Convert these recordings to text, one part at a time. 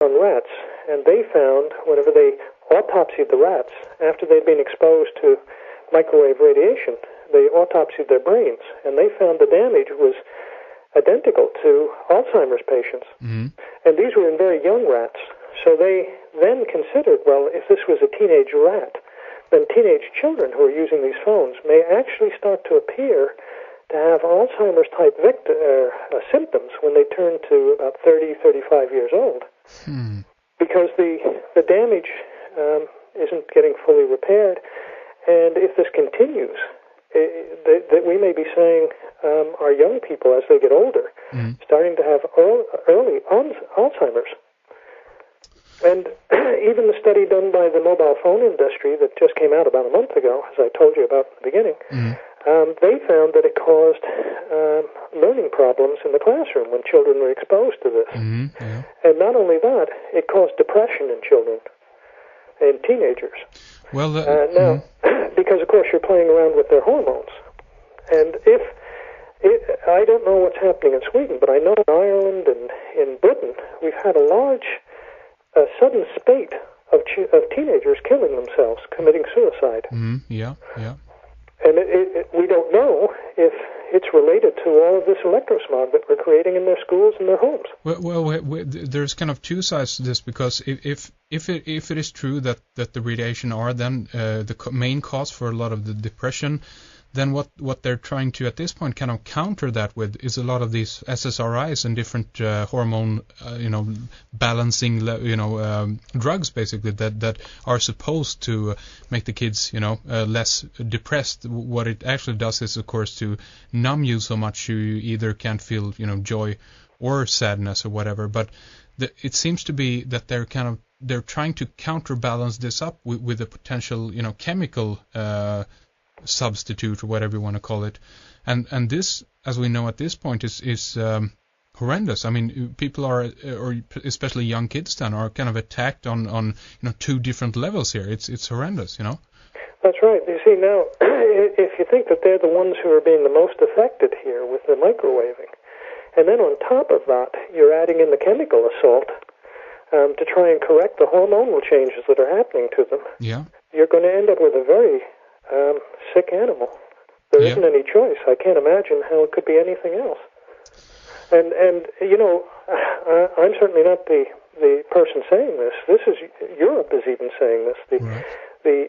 on rats, and they found whenever they autopsied the rats, after they'd been exposed to microwave radiation, they autopsied their brains, and they found the damage was identical to Alzheimer's patients. Mm-hmm. And these were in very young rats. So they then considered, well, if this was a teenage rat, then teenage children who are using these phones may actually start to appear to have Alzheimer's-type symptoms when they turn to about 30, 35 years old. Because the damage isn't getting fully repaired. And if this continues, that we may be saying our young people, as they get older, starting to have early Alzheimer's. And even the study done by the mobile phone industry that just came out about a month ago, as I told you about in the beginning, they found that it caused learning problems in the classroom when children were exposed to this. And not only that, it caused depression in children and teenagers. Well, now, because of course you're playing around with their hormones. And I don't know what's happening in Sweden, but I know in Ireland and in Britain, we've had a large sudden spate of teenagers killing themselves, committing suicide. Yeah. And we don't know if it's related to all of this electrosmog that we're creating in their schools and their homes. Well, there's kind of two sides to this, because if it is true that the radiation are then the main cause for a lot of the depression, then what they're trying to at this point kind of counter that with is a lot of these SSRIs and different hormone balancing drugs basically that are supposed to make the kids less depressed. What it actually does is of course to numb you so much you either can't feel joy or sadness or whatever. But it seems to be that they're trying to counterbalance this up with a potential chemical substitute or whatever you want to call it, and this, as we know at this point, is horrendous. I mean, people are, or especially young kids, then are kind of attacked on two different levels here. It's horrendous, That's right. You see, now, if you think that they're the ones who are being the most affected here with the microwaving, and then on top of that, you're adding in the chemical assault to try and correct the hormonal changes that are happening to them. Yeah. You're going to end up with a very sick animal. There isn't any choice. I can't imagine how it could be anything else. And I'm certainly not the person saying this. Europe is even saying this. The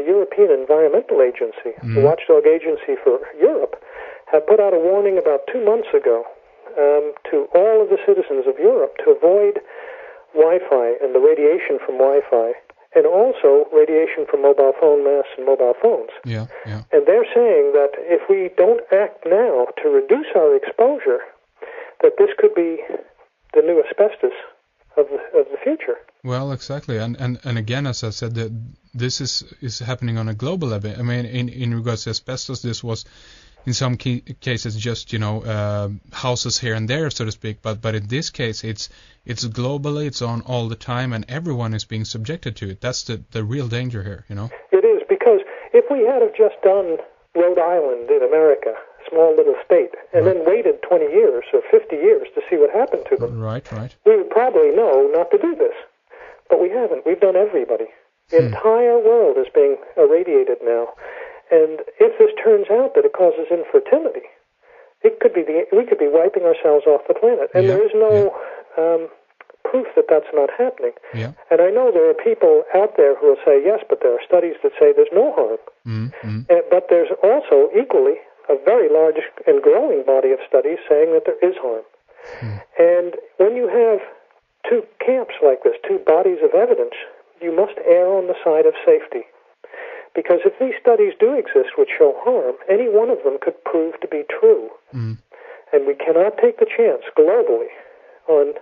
European Environmental Agency, the watchdog agency for Europe, had put out a warning about 2 months ago to all of the citizens of Europe to avoid Wi-Fi and the radiation from Wi-Fi, and also radiation from mobile phone masts and mobile phones. Yeah. And they're saying that if we don't act now to reduce our exposure, that this could be the new asbestos of the future. Well, exactly. And again, as I said, this is happening on a global level. I mean, in regards to asbestos, this was in some cases just houses here and there, so to speak. But in this case, it's globally, it's on all the time, and everyone is being subjected to it. That's the real danger here, It is, because if we had have just done Rhode Island in America, small little state, and then waited 20 years or 50 years to see what happened to them, right, we would probably know not to do this. But we haven't. We've done everybody. The entire world is being irradiated now. And if this turns out that it causes infertility, we could be wiping ourselves off the planet. And there is no proof that that's not happening. Yeah. And I know there are people out there who will say, yes, but there are studies that say there's no harm. But there's also equally a very large and growing body of studies saying that there is harm. And when you have two camps like this, two bodies of evidence, you must err on the side of safety. Because if these studies do exist which show harm, any one of them could prove to be true. And we cannot take the chance globally on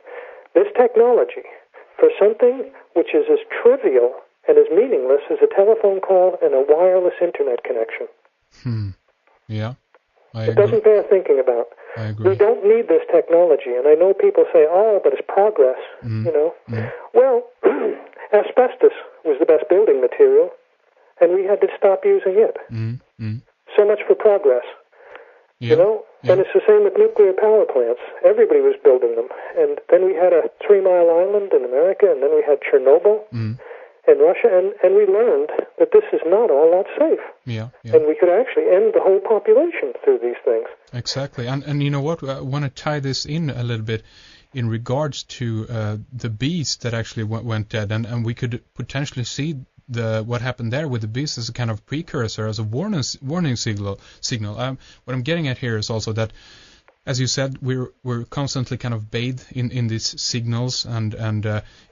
this technology for something which is as trivial and as meaningless as a telephone call and a wireless internet connection. Yeah, I agree. It doesn't bear thinking about. I agree. We don't need this technology. And I know people say, oh, but it's progress, Well, asbestos was the best building material, and we had to stop using it. So much for progress. Yeah. And it's the same with nuclear power plants. Everybody was building them. And then we had a 3 Mile Island in America, and then we had Chernobyl in Russia, and we learned that this is not all that safe. Yeah. And we could actually end the whole population through these things. Exactly. And you know what? I want to tie this in a little bit in regards to the bees that actually went dead, and we could potentially see what happened there with the bees as a kind of precursor, as a warning signal. What I'm getting at here is also that, as you said, we're constantly kind of bathed in these signals, and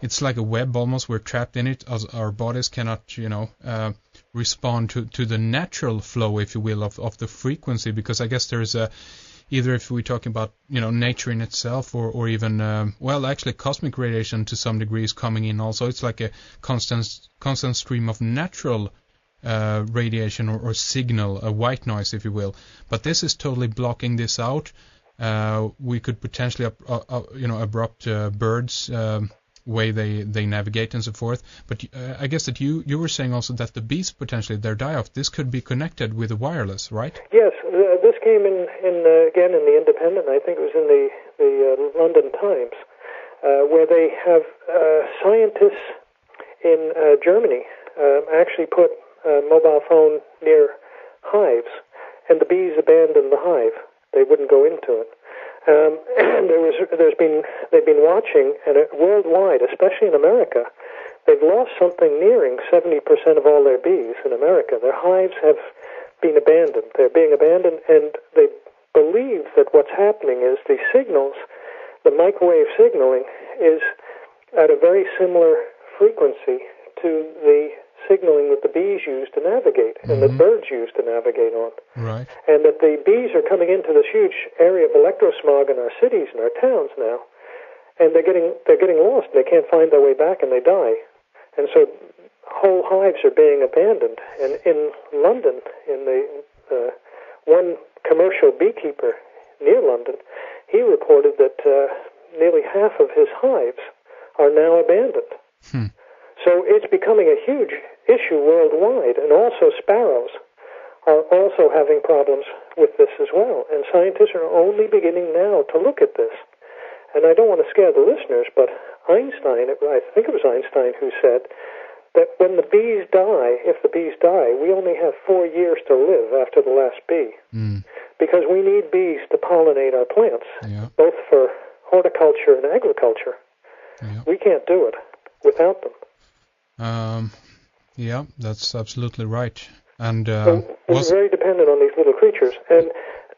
it's like a web almost. We're trapped in it, as our bodies cannot, respond to the natural flow, if you will, of the frequency. Because I guess there's either if we're talking about nature in itself, or even actually cosmic radiation to some degree is coming in also. It's like a constant stream of natural radiation or signal, a white noise, if you will. But this is totally blocking this out. We could potentially abrupt birds' way they navigate and so forth. But I guess that you were saying also that the bees potentially, their die-off, this could be connected with the wireless, right? Yes, this came in again in the Independent. I think it was in the London Times, where they have scientists in Germany actually put a mobile phone near hives, and the bees abandoned the hive. They wouldn't go into it. And they've been watching, and worldwide, especially in America, they've lost something nearing 70% of all their bees in America. Their hives have been abandoned. They're being abandoned, and they believe that what's happening is the signals, the microwave signaling, is at a very similar frequency to the signaling that the bees use to navigate and that birds use to navigate on. Right. And that the bees are coming into this huge area of electrosmog in our cities and our towns now, and they're getting lost. They can't find their way back, and they die. And so whole hives are being abandoned. And in London, in the one commercial beekeeper near London, he reported that nearly half of his hives are now abandoned. So it's becoming a huge issue worldwide, and also sparrows are also having problems with this as well. And scientists are only beginning now to look at this. And I don't want to scare the listeners, but Einstein, I think it was Einstein who said that when the bees die, if the bees die, we only have 4 years to live after the last bee. Because we need bees to pollinate our plants, both for horticulture and agriculture. We can't do it without them. Yeah, that's absolutely right. And we're very dependent on these little creatures, and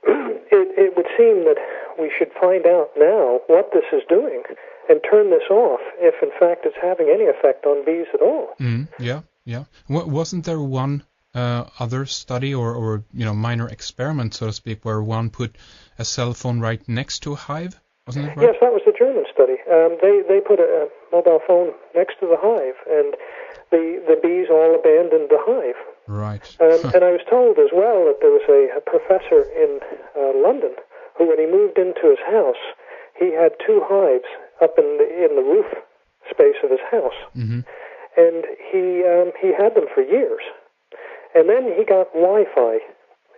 it would seem that we should find out now what this is doing and turn this off if, in fact, it's having any effect on bees at all. Yeah. Wasn't there one other study or minor experiment, so to speak, where one put a cell phone right next to a hive? Wasn't it right? Yes, that was the German study. They put a mobile phone next to the hive, and the bees all abandoned the hive. Right. And I was told as well that there was a professor in London who, when he moved into his house, he had 2 hives up in the roof space of his house, and he had them for years. And then he got Wi-Fi,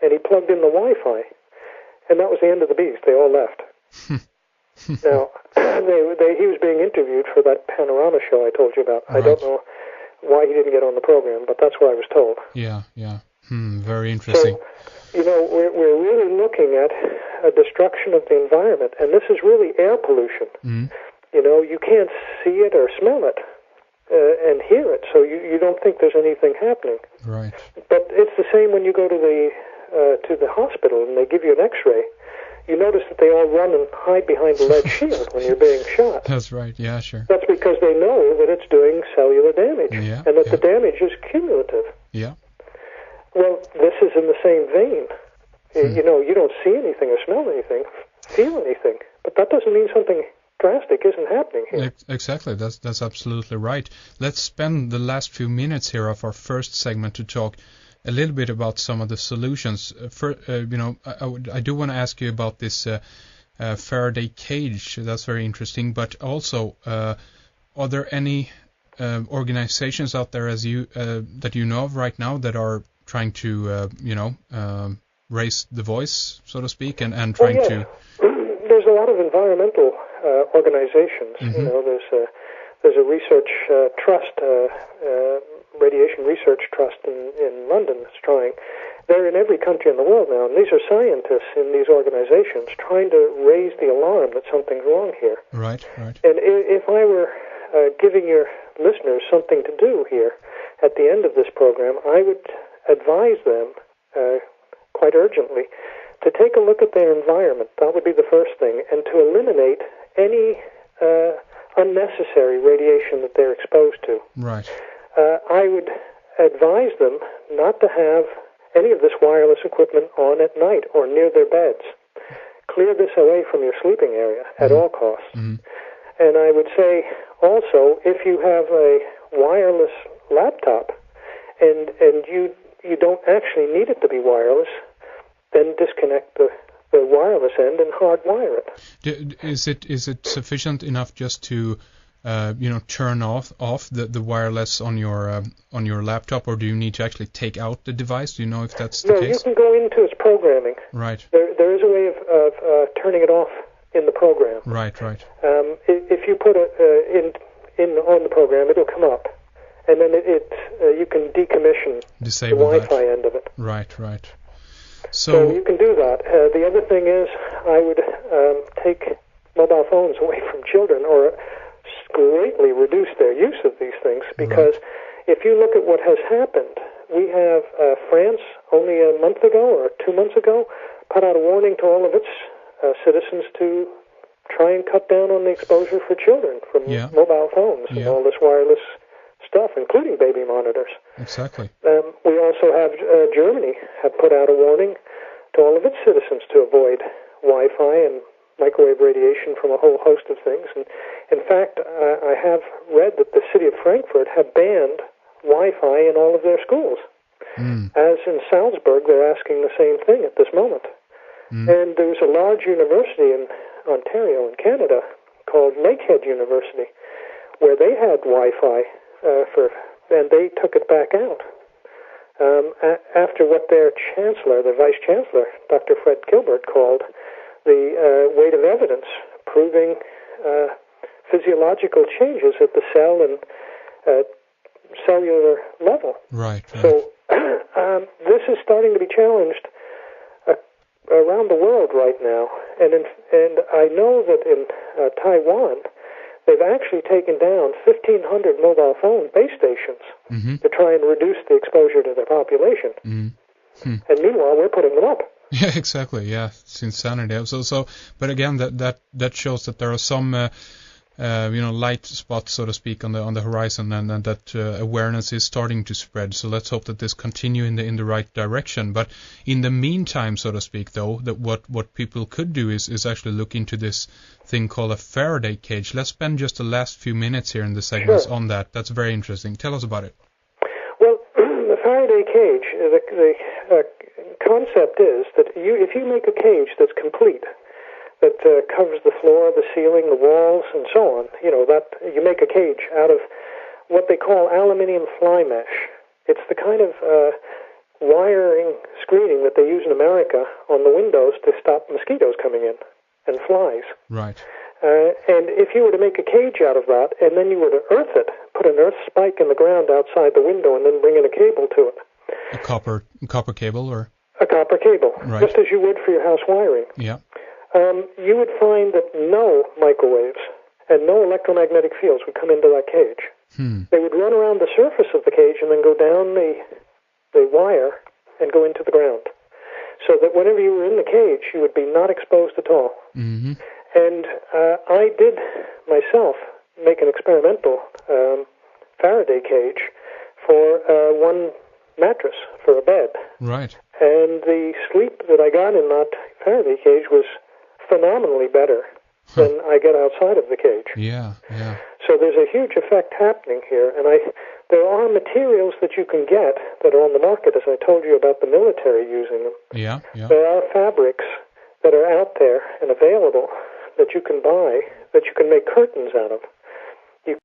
and he plugged in the Wi-Fi, and that was the end of the bees. They all left. Now, he was being interviewed for that Panorama show I told you about. Right. I don't know why he didn't get on the program, but that's what I was told. Yeah. Very interesting. So, we're really looking at a destruction of the environment, and this is really air pollution. You can't see it or smell it and hear it, so you don't think there's anything happening. Right. But it's the same when you go to the hospital and they give you an X-ray. You notice that they all run and hide behind the lead shield when you're being shot. That's right, yeah, sure. That's because they know that it's doing cellular damage, and that the damage is cumulative. Yeah. Well, this is in the same vein. You don't see anything or smell anything, feel anything, but that doesn't mean something drastic isn't happening here. Exactly, that's absolutely right. Let's spend the last few minutes here of our first segment to talk a little bit about some of the solutions. I do want to ask you about this Faraday cage. That's very interesting. But also, are there any organizations out there that you know of right now that are trying to raise the voice, so to speak, and trying to... There's a lot of environmental organizations. Mm-hmm. You know, there's a research trust, radiation research trust in London that's trying. They're in every country in the world now, and these are scientists in these organizations trying to raise the alarm that something's wrong here. Right, right. And if I were giving your listeners something to do here at the end of this program, I would advise them quite urgently to take a look at their environment. That would be the first thing, and to eliminate any unnecessary radiation that they're exposed to. Right. I would advise them not to have any of this wireless equipment on at night or near their beds. Clear this away from your sleeping area at all costs. Mm-hmm. And I would say also, if you have a wireless laptop and you don't actually need it to be wireless, then disconnect the wireless end and hardwire it. Is it sufficient enough just to turn off the wireless on your laptop, or do you need to actually take out the device? Do you know if that's the case? No, you can go into its programming. Right. There is a way of turning it off in the program. Right, right. If you put it on the program, it'll come up, and then you can decommission Disable the Wi-Fi end of it. Right, right. So you can do that. The other thing is, I would take mobile phones away from children, or greatly reduce their use of these things, because if you look at what has happened, we have France only a month ago or 2 months ago put out a warning to all of its citizens to try and cut down on the exposure for children from mobile phones and all this wireless stuff, including baby monitors. Exactly. We also have Germany have put out a warning to all of its citizens to avoid Wi-Fi and microwave radiation from a whole host of things. And in fact, I have read that the city of Frankfurt have banned Wi-Fi in all of their schools. As in Salzburg, they're asking the same thing at this moment. And there was a large university in Ontario in Canada called Lakehead University, where they had Wi-Fi and they took it back out after what their chancellor, the vice chancellor, Dr. Fred Gilbert, called the weight of evidence proving physiological changes at the cell and cellular level. Right. So this is starting to be challenged around the world right now, and I know that in Taiwan they've actually taken down 1,500 mobile phone base stations to try and reduce the exposure to their population. And meanwhile, we're putting them up. Yeah, exactly. Yeah, it's insanity. So, but again, that shows that there are some light spots, so to speak, on the horizon, and that awareness is starting to spread. So let's hope that this continue in the right direction. But in the meantime, so to speak, though, that what people could do is actually look into this thing called a Faraday cage. Let's spend just the last few minutes here in the segments on that. That's very interesting. Tell us about it. Well, the Faraday cage, the concept is that if you make a cage that's complete, that covers the floor, the ceiling, the walls, and so on, that you make a cage out of what they call aluminium fly mesh. It's the kind of wiring screening that they use in America on the windows to stop mosquitoes coming in and flies. Right. And if you were to make a cage out of that, and then you were to earth it, put an earth spike in the ground outside the window, and then bring in a cable to it. A copper cable, or? A copper cable, just as you would for your house wiring. Yeah. You would find that no microwaves and no electromagnetic fields would come into that cage. They would run around the surface of the cage and then go down the wire and go into the ground. So that whenever you were in the cage, you would be not exposed at all. And I did myself make an experimental Faraday cage for one mattress for a bed. Right. And the sleep that I got in that Faraday cage was phenomenally better than I get outside of the cage. Yeah. So there's a huge effect happening here, and there are materials that you can get that are on the market, as I told you about the military using them. Yeah. There are fabrics that are out there and available that you can buy, that you can make curtains out of.